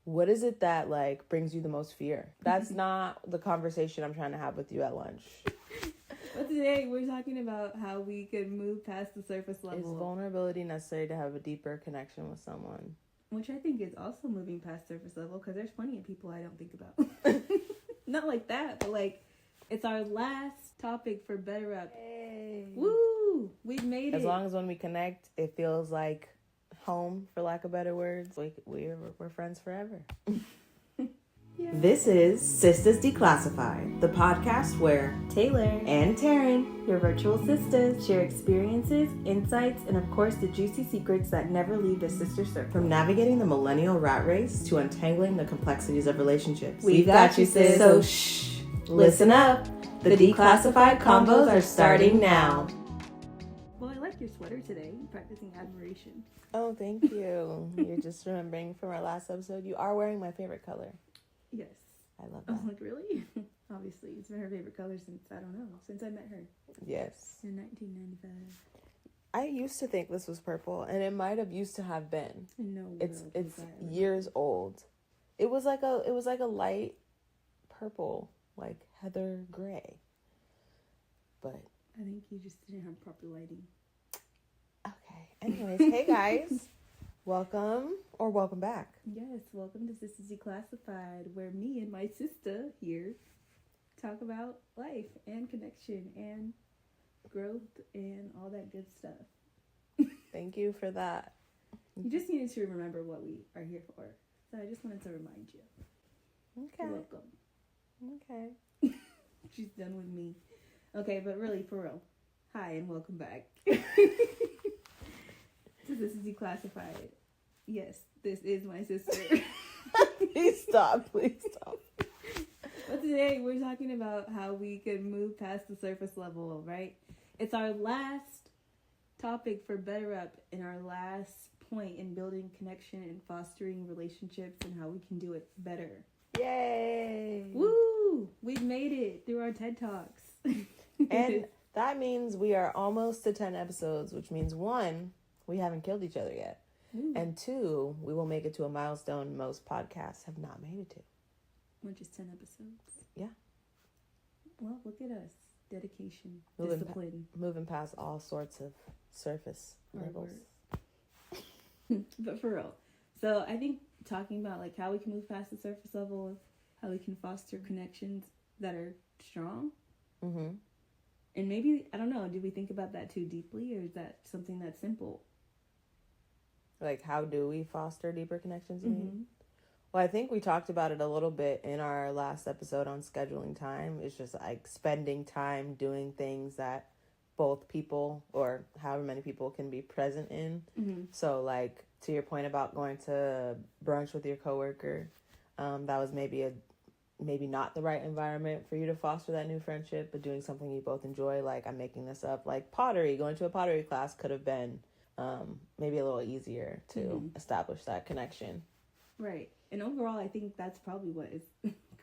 what is it that like brings you the most fear? That's not the conversation I'm trying to have with you at lunch. But today we're talking about how we can move past the surface level. Is vulnerability necessary to have a deeper connection with someone? Which I think is also moving past surface level, because there's plenty of people I don't think about. Not like that, but like, it's our last topic for Better Up. Hey. Woo! We've made it. As long as when we connect, it feels like home, for lack of better words. We're friends forever. Yeah. This is Sistas Declassified, the podcast where Taylor and Taryn, your virtual sisters, share experiences, insights, and of course the juicy secrets that never leave the sister circle. from navigating the millennial rat race to untangling the complexities of relationships. We've got you, sis. So shh, listen up. The declassified combos are starting now. Well, I like your sweater today. Practicing admiration. Oh, thank you. You're just remembering from our last episode. You are wearing my favorite color. Yes. I love I that. was like, really? Obviously, it's been her favorite color since I met her. Yes. In 1995. I used to think this was purple, and it might have used to have been. No, It's years old. It was like a light purple, like heather gray. But I think you just didn't have proper lighting. okay. Anyways, hey guys. Welcome or welcome back. Yes, welcome to Sistas Declassified, where me and my sister here talk about life and connection and growth and all that good stuff. Thank you for that. You just needed to remember what we are here for. So I just wanted to remind you. Okay. You're welcome. Okay. She's done with me. Okay, but really, for real. Hi, and welcome back. So this is Declassified. Yes, this is my sister. Please stop. But today we're talking about how we can move past the surface level, right? It's our last topic for Better Up and our last point in building connection and fostering relationships and how we can do it better. Yay! Woo! We've made it through our TED Talks. And that means we are almost to 10 episodes, which means 1, we haven't killed each other yet. Ooh. And 2, we will make it to a milestone most podcasts have not made it to. Which is 10 episodes. Yeah. Well, look at us. Dedication. Moving discipline. Moving past all sorts of surface levels. But for real. So I think talking about like how we can move past the surface level, how we can foster connections that are strong. Mm-hmm. And maybe, I don't know, did we think about that too deeply, or is that something that's simple? Like, how do we foster deeper connections? Mm-hmm. Well, I think we talked about it a little bit in our last episode on scheduling time. It's just like spending time doing things that both people or however many people can be present in. Mm-hmm. So like to your point about going to brunch with your coworker, that was maybe not the right environment for you to foster that new friendship, but doing something you both enjoy, like I'm making this up, like pottery, going to a pottery class could have been maybe a little easier to establish that connection. Right. And overall, I think that's probably what is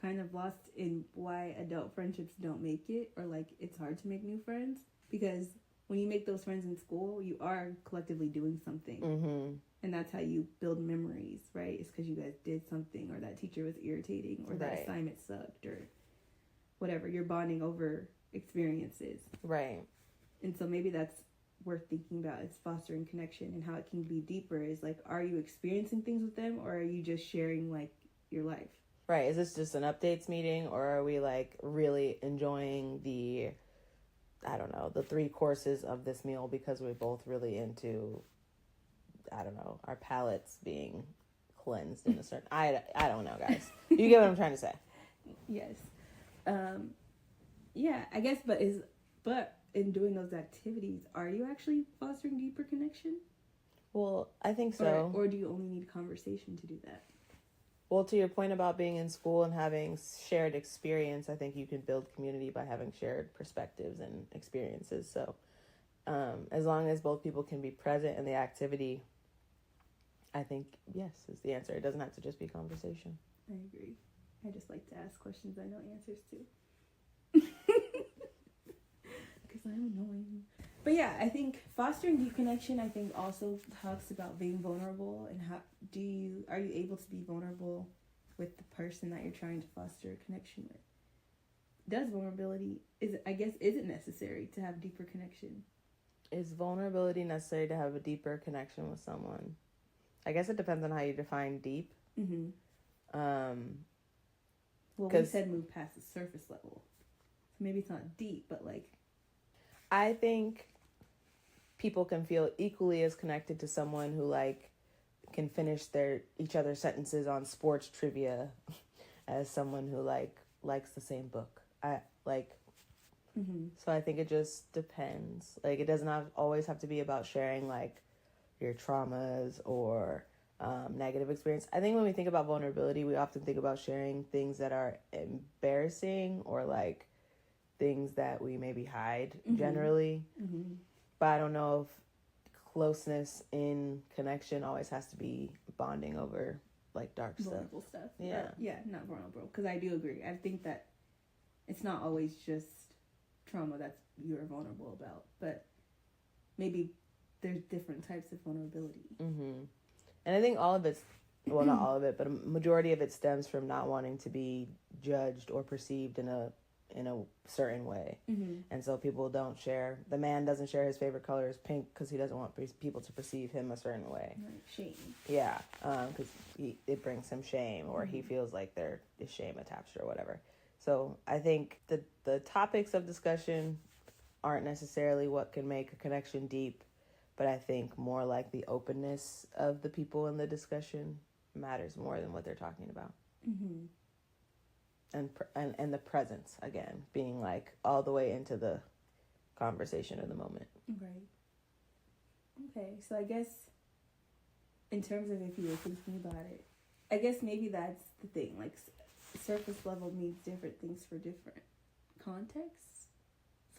kind of lost in why adult friendships don't make it, or like it's hard to make new friends, because when you make those friends in school, you are collectively doing something. Mm-hmm. And that's how you build memories, right? It's because you guys did something, or that teacher was irritating, or that assignment sucked, or whatever. You're bonding over experiences. Right. And so maybe that's worth thinking about, is fostering connection, and how it can be deeper is like, are you experiencing things with them, or are you just sharing like your life? Right. Is this just an updates meeting, or are we like really enjoying the 3 courses of this meal because we're both really into, our palates being cleansed in a certain, I don't know, guys. You get what I'm trying to say. Yes. Yeah, I guess, but in doing those activities, are you actually fostering deeper connection? Well, I think so. Or do you only need conversation to do that? Well, to your point about being in school and having shared experience, I think you can build community by having shared perspectives and experiences. So as long as both people can be present in the activity, I think yes is the answer. It doesn't have to just be conversation. I agree. I just like to ask questions I know answers to. Because I'm annoying. But yeah, I think fostering deep connection, I think, also talks about being vulnerable, and how are you able to be vulnerable with the person that you're trying to foster a connection with? Does vulnerability is it necessary to have deeper connection? Is vulnerability necessary to have a deeper connection with someone? I guess it depends on how you define deep. Well, we said move past the surface level, so maybe it's not deep, but like, I think people can feel equally as connected to someone who like can finish each other's sentences on sports trivia as someone who like likes the same book. So I think it just depends. Like, it does not always have to be about sharing like your traumas or negative experience. I think when we think about vulnerability, we often think about sharing things that are embarrassing or like things that we maybe hide generally. But I don't know if closeness in connection always has to be bonding over like dark vulnerable stuff. Yeah. Not vulnerable. Because I do agree. I think that it's not always just trauma that you're vulnerable about, but maybe there's different types of vulnerability. And I think all of it's, well, not all of it, but a majority of it stems from not wanting to be judged or perceived in a certain way. And so people don't share. The man doesn't share his favorite color is pink because he doesn't want people to perceive him a certain way. Right. Shame. Yeah, because it brings him shame, or he feels like there is shame attached or whatever. So I think the topics of discussion aren't necessarily what can make a connection deep, but I think more like the openness of the people in the discussion matters more than what they're talking about. And the presence, again, being like all the way into the conversation of the moment. Right. Okay, so I guess in terms of if you were thinking about it, I guess maybe that's the thing. Like, surface level means different things for different contexts.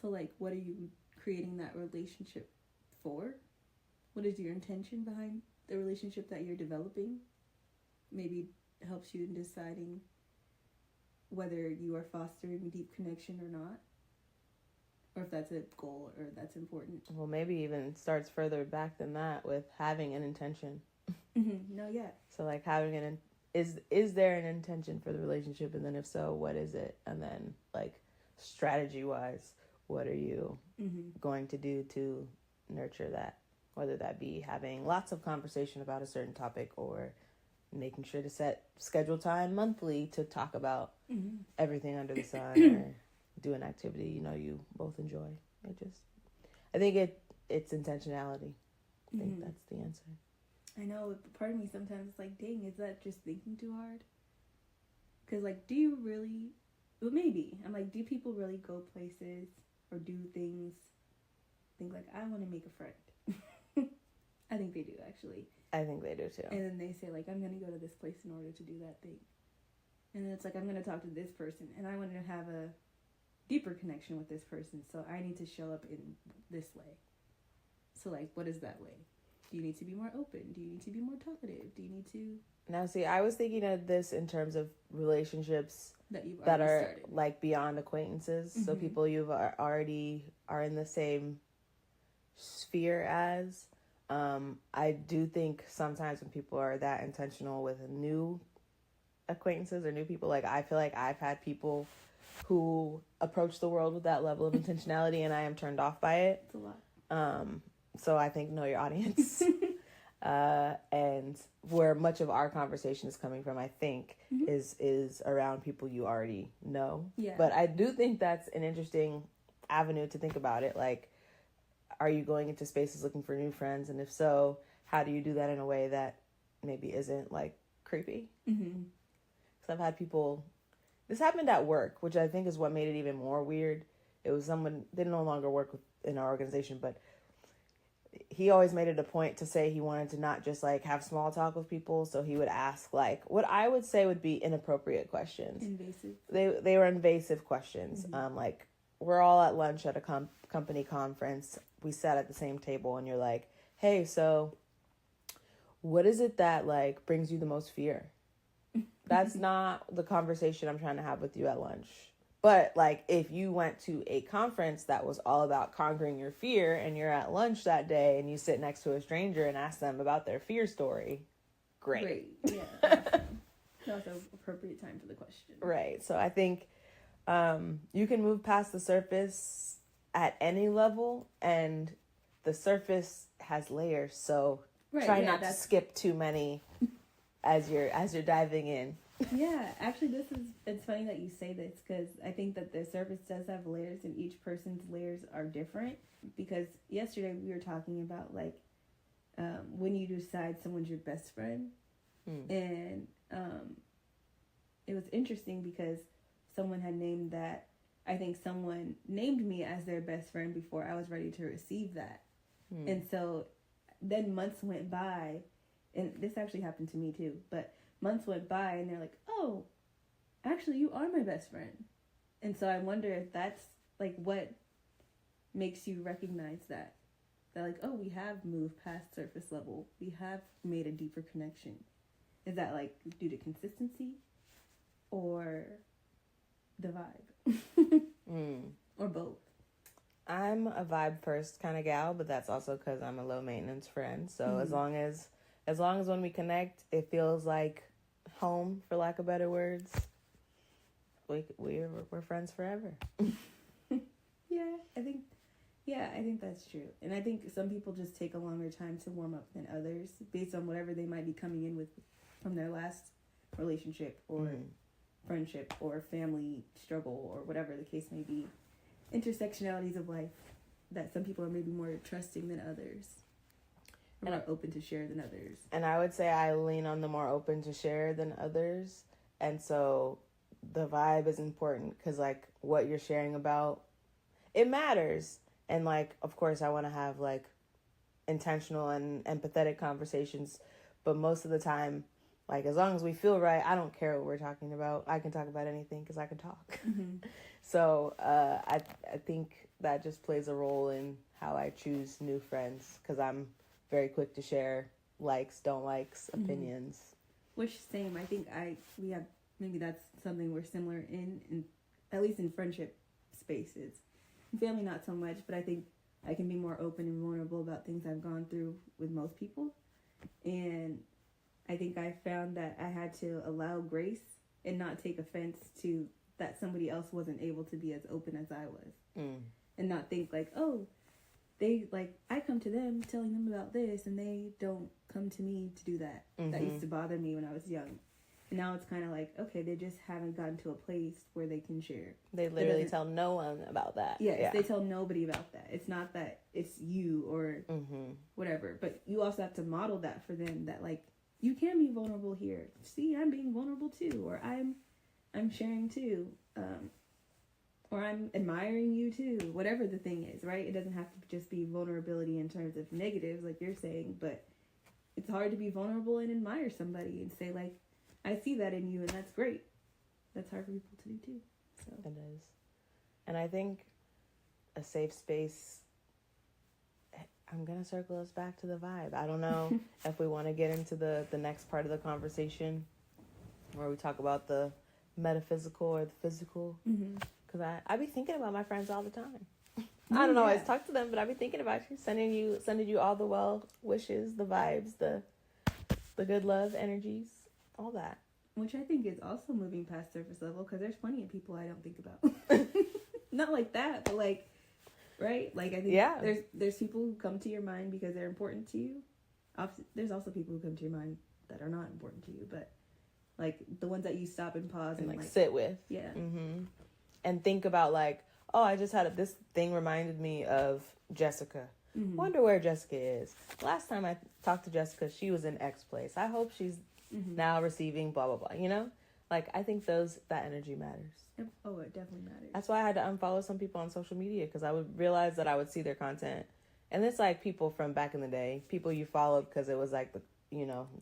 So, like, what are you creating that relationship for? What is your intention behind the relationship that you're developing? Maybe it helps you in deciding whether you are fostering deep connection or not, or if that's a goal or that's important. Well, maybe even starts further back than that with having an intention. No, yeah. So like having is there an intention for the relationship, and then if so, what is it? And then like strategy wise, what are you going to do to nurture that? Whether that be having lots of conversation about a certain topic, or making sure to schedule time monthly to talk about everything under the sun, or do an activity you both enjoy. I think it's intentionality. I think that's the answer. I know, but part of me sometimes is like, dang, is that just thinking too hard? Because, like, do you really... Well, maybe. I'm like, do people really go places or do things, think like, I want to make a friend? I think they do, actually. I think they do, too. And then they say, like, I'm going to go to this place in order to do that thing. And then it's like, I'm going to talk to this person, and I want to have a deeper connection with this person, so I need to show up in this way. So, like, what is that way? Do you need to be more open? Do you need to be more talkative? Do you need to... Now, see, I was thinking of this in terms of relationships that are started. Like beyond acquaintances. So people you've already are in the same sphere as. I do think sometimes when people are that intentional with new acquaintances or new people, like I feel like I've had people who approach the world with that level of intentionality, and I am turned off by it. It's a lot. So I think know your audience. And where much of our conversation is coming from, I think, is around people you already know. Yeah. But I do think that's an interesting avenue to think about it. Like, are you going into spaces looking for new friends? And if so, how do you do that in a way that maybe isn't, like, creepy? Because I've had people... This happened at work, which I think is what made it even more weird. It was someone... They no longer work in our organization, but... He always made it a point to say he wanted to not just, like, have small talk with people. So he would ask, like, what I would say would be inappropriate questions. Invasive. They were invasive questions. Like, we're all at lunch at a company conference. We sat at the same table, and you're like, hey, so what is it that, like, brings you the most fear? That's not the conversation I'm trying to have with you at lunch. But like if you went to a conference that was all about conquering your fear and you're at lunch that day and you sit next to a stranger and ask them about their fear story, great. Yeah. It's also appropriate time for the question. Right. So I think you can move past the surface at any level, and the surface has layers. So try not to skip too many as you're diving in. Yeah, actually, it's funny that you say this, because I think that the surface does have layers, and each person's layers are different. Because yesterday we were talking about like when you decide someone's your best friend, and it was interesting because someone had named that. I think someone named me as their best friend before I was ready to receive that, and so then months went by, and this actually happened to me too, but months went by and they're like, oh, actually you are my best friend. And so I wonder if that's like what makes you recognize that like, oh, we have moved past surface level, we have made a deeper connection. Is that like due to consistency or the vibe? Or both? I'm a vibe first kind of gal, but that's also because I'm a low maintenance friend. So as long as when we connect, it feels like home, for lack of better words. We're friends forever. I think that's true. And I think some people just take a longer time to warm up than others based on whatever they might be coming in with from their last relationship or friendship or family struggle or whatever the case may be. Intersectionalities of life, that some people are maybe more trusting than others, or more open to share than others. And I would say I lean on the more open to share than others. And so the vibe is important because like what you're sharing about, it matters. And like, of course, I want to have like intentional and empathetic conversations. But most of the time, like as long as we feel right, I don't care what we're talking about. I can talk about anything because I can talk. So I think that just plays a role in how I choose new friends, because I'm very quick to share likes, don't likes, opinions. Which same, I think we have, maybe that's something we're similar in at least in friendship spaces. In family, not so much, but I think I can be more open and vulnerable about things I've gone through with most people. And I think I found that I had to allow grace and not take offense to that somebody else wasn't able to be as open as I was. And not think like, oh, they like, I come to them telling them about this and they don't come to me to do that. That used to bother me when I was young. And now it's kind of like, okay, they just haven't gotten to a place where they can share. They literally tell no one about that. Yes, they tell nobody about that. It's not that it's you or whatever. But you also have to model that for them, that like, you can be vulnerable here. See, I'm being vulnerable too. Or I'm sharing too. Or I'm admiring you too. Whatever the thing is, right? It doesn't have to just be vulnerability in terms of negatives like you're saying. But it's hard to be vulnerable and admire somebody and say like, I see that in you and that's great. That's hard for people to do too. So it is. And I think a safe space, I'm going to circle us back to the vibe. I don't know if we want to get into the next part of the conversation where we talk about the metaphysical or the physical. Because I be thinking about my friends all the time. I don't always talk to them, but I be thinking about you, sending you all the well wishes, the vibes, the good love energies, all that. Which I think is also moving past surface level, because there's plenty of people I don't think about. Not like that, but like, right? Like I think there's people who come to your mind because they're important to you. There's also people who come to your mind that are not important to you, but like the ones that you stop and pause and like sit with. Yeah. And think about like, oh, I just had this thing reminded me of Jessica. Wonder where Jessica is. Last time I talked to Jessica, she was in X place. I hope she's now receiving blah, blah, blah. You know? Like, I think that energy matters. Oh, it definitely matters. That's why I had to unfollow some people on social media, because I would realize that I would see their content. And it's like people from back in the day, people you followed because it was like,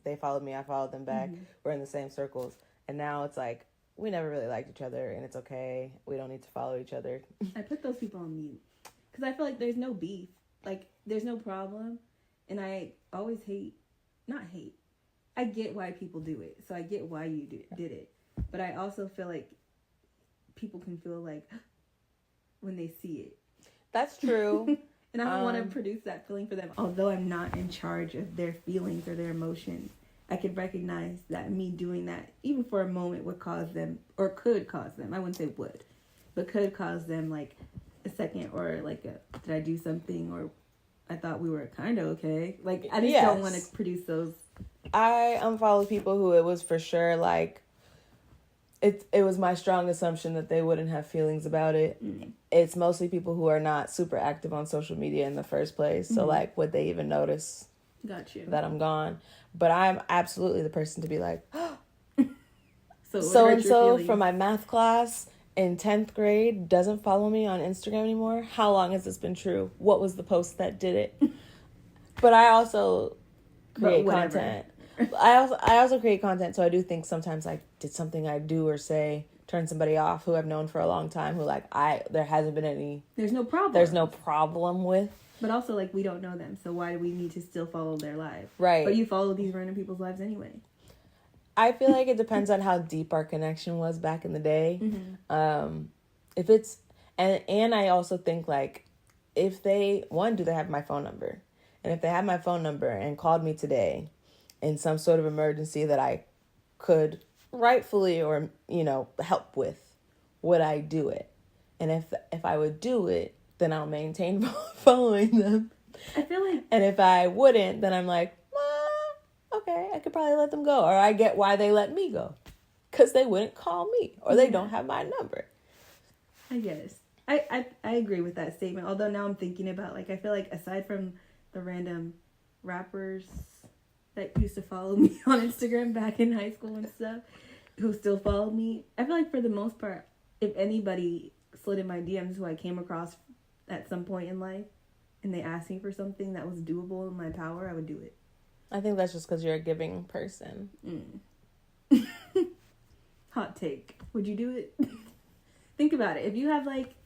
they followed me, I followed them back. We're in the same circles. And now it's like, we never really liked each other, and it's okay. We don't need to follow each other. I put those people on mute because I feel like there's no beef. Like, there's no problem. And I always not hate. I get why people do it. So I get why you did it. But I also feel like people can feel like when they see it. That's true. And I don't want to produce that feeling for them. Although I'm not in charge of their feelings or their emotions, I could recognize that me doing that, even for a moment, would cause them, or could cause them, I wouldn't say would, but could cause them like a second, or like did I do something, or I thought we were kind of okay. Like, I just don't want to produce those. I unfollow people who it was for sure like, it was my strong assumption that they wouldn't have feelings about it. Mm-hmm. It's mostly people who are not super active on social media in the first place. So, like, would they even notice that I'm gone? But I'm absolutely the person to be like, so-and-so from my math class in 10th grade doesn't follow me on Instagram anymore. How long has this been true? What was the post that did it? But I also create content. I also create content, so I do think sometimes like, did something I do or say turn somebody off who I've known for a long time, who like there hasn't been any, there's no problem with. But also, like, we don't know them, so why do we need to still follow their lives? Right. But you follow these random people's lives anyway. I feel like it depends on how deep our connection was back in the day. Mm-hmm. If it's and I also think like, if they do they have my phone number, and if they have my phone number and called me today in some sort of emergency that I could rightfully or, help with, would I do it? And if I would do it, then I'll maintain following them. I feel like... And if I wouldn't, then I'm like, okay, I could probably let them go. Or I get why they let me go. Because they wouldn't call me. Or they don't have my number. I guess. I agree with that statement. Although now I'm thinking about, like, I feel like aside from the random rappers that used to follow me on Instagram back in high school and stuff, who still follow me, I feel like for the most part, if anybody slid in my DMs who I came across at some point in life and they asked me for something that was doable in my power, I would do it. I think that's just because you're a giving person. Hot take. Would you do it? Think about it. If you have like,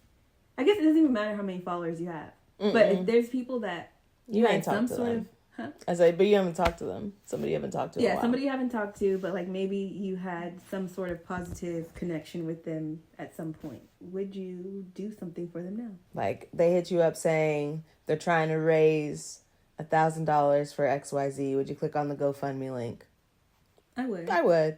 I guess it doesn't even matter how many followers you have. But if there's people that you ain't some sort of... Huh? I say, but you haven't talked to them. Somebody you haven't talked to in a while. Somebody you haven't talked to, but like maybe you had some sort of positive connection with them at some point. Would you do something for them now? Like, they hit you up saying they're trying to raise $1,000 for XYZ. Would you click on the GoFundMe link? I would.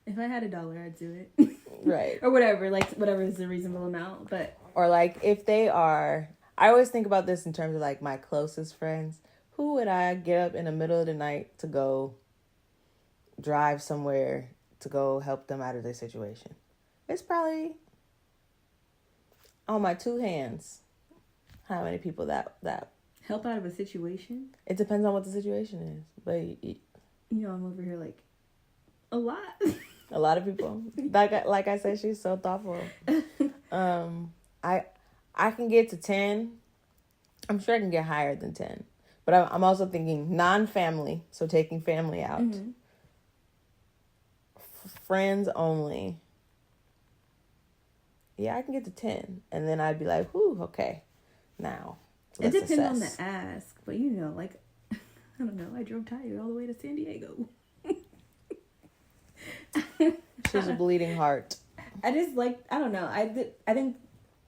If I had $1, I'd do it. Right. Or whatever, like whatever is a reasonable amount. But or like if they are, I always think about this in terms of like my closest friends. Who would I get up in the middle of the night to go drive somewhere to go help them out of their situation? It's probably on my two hands how many people that help out of a situation. It depends on what the situation is, but I'm over here like a lot. A lot of people. Like I said, she's so thoughtful. I can get to 10. I'm sure I can get higher than 10. But I'm also thinking non-family, so taking family out. Mm-hmm. Friends only. Yeah, I can get to 10. And then I'd be like, whew, okay. Now, let's assess. It depends on the ask. But, like, I don't know. I drove tired all the way to San Diego. She's a bleeding heart. I just, like, I don't know. I think...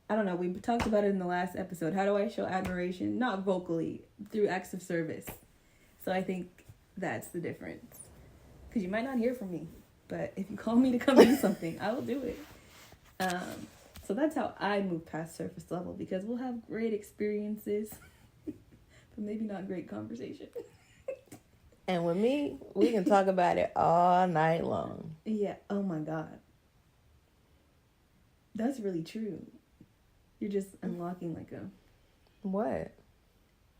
I don't know, we talked about it in the last episode. How do I show admiration? Not vocally, through acts of service. So I think that's the difference. Because you might not hear from me, but if you call me to come do something, I will do it. So that's how I move past surface level, because we'll have great experiences, but maybe not great conversation. And with me, we can talk about it all night long. Yeah, oh my God. That's really true. You're just unlocking like a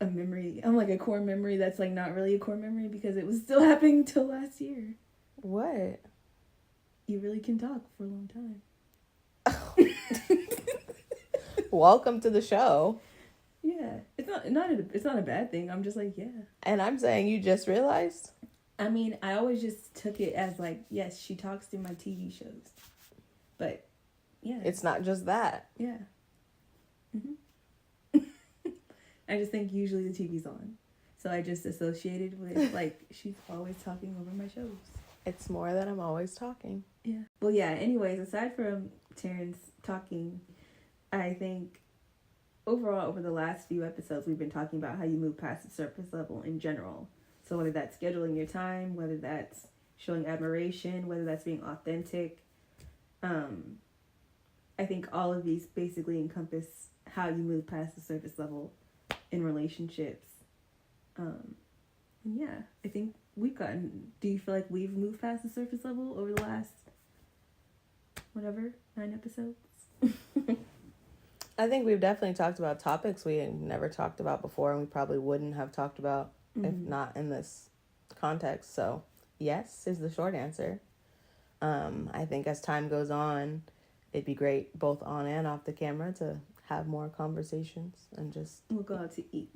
memory. I'm like a core memory that's like not really a core memory because it was still happening till last year. What? You really can talk for a long time. Welcome to the show. Yeah, it's not a bad thing. I'm just like, yeah. And I'm saying you just realized? I mean, I always just took it as like, yes, she talks through my TV shows. But yeah. It's not just that. Yeah. Mm-hmm. I just think usually the TV's on. So I just associated with, like, she's always talking over my shows. It's more that I'm always talking. Yeah. Well, yeah, anyways, aside from Terrence talking, I think overall over the last few episodes, we've been talking about how you move past the surface level in general. So whether that's scheduling your time, whether that's showing admiration, whether that's being authentic, I think all of these basically encompass how you move past the surface level in relationships. And yeah, I think do you feel like we've moved past the surface level over the last, 9 episodes? I think we've definitely talked about topics we had never talked about before, and we probably wouldn't have talked about if not in this context. So yes is the short answer. I think as time goes on, it'd be great both on and off the camera to have more conversations and just... We'll go out to eat.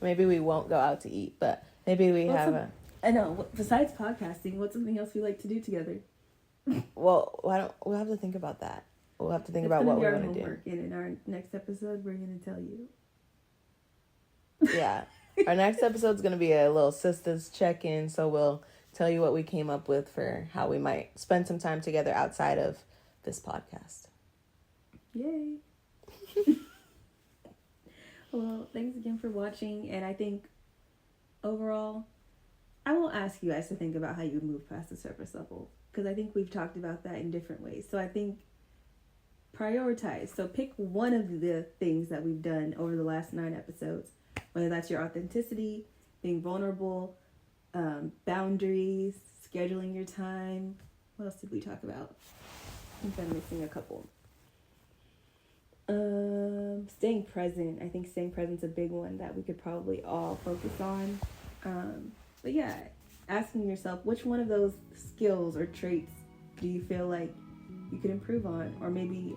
Maybe we won't go out to eat, but maybe we I know, besides podcasting, what's something else we like to do together? Well, we'll have to think about that. We'll have to think about what we're going to do. And in our next episode, we're going to tell you. Yeah. Our next episode is going to be a little Sistas check-in, so we'll tell you what we came up with for how we might spend some time together outside of this podcast. Yay. Well, thanks again for watching, and I think overall, I will ask you guys to think about how you move past the surface level, because I think we've talked about that in different ways. So I think prioritize. So pick one of the things that we've done over the last 9 episodes, whether that's your authenticity, being vulnerable, boundaries, scheduling your time. What else did we talk about? I think I'm missing a couple. Staying present. I think staying present's a big one that we could probably all focus on. But yeah, asking yourself which one of those skills or traits do you feel like you could improve on, or maybe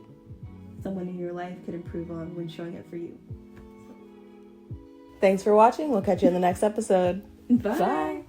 someone in your life could improve on when showing up for you. Thanks for watching. We'll catch you in the next episode. Bye.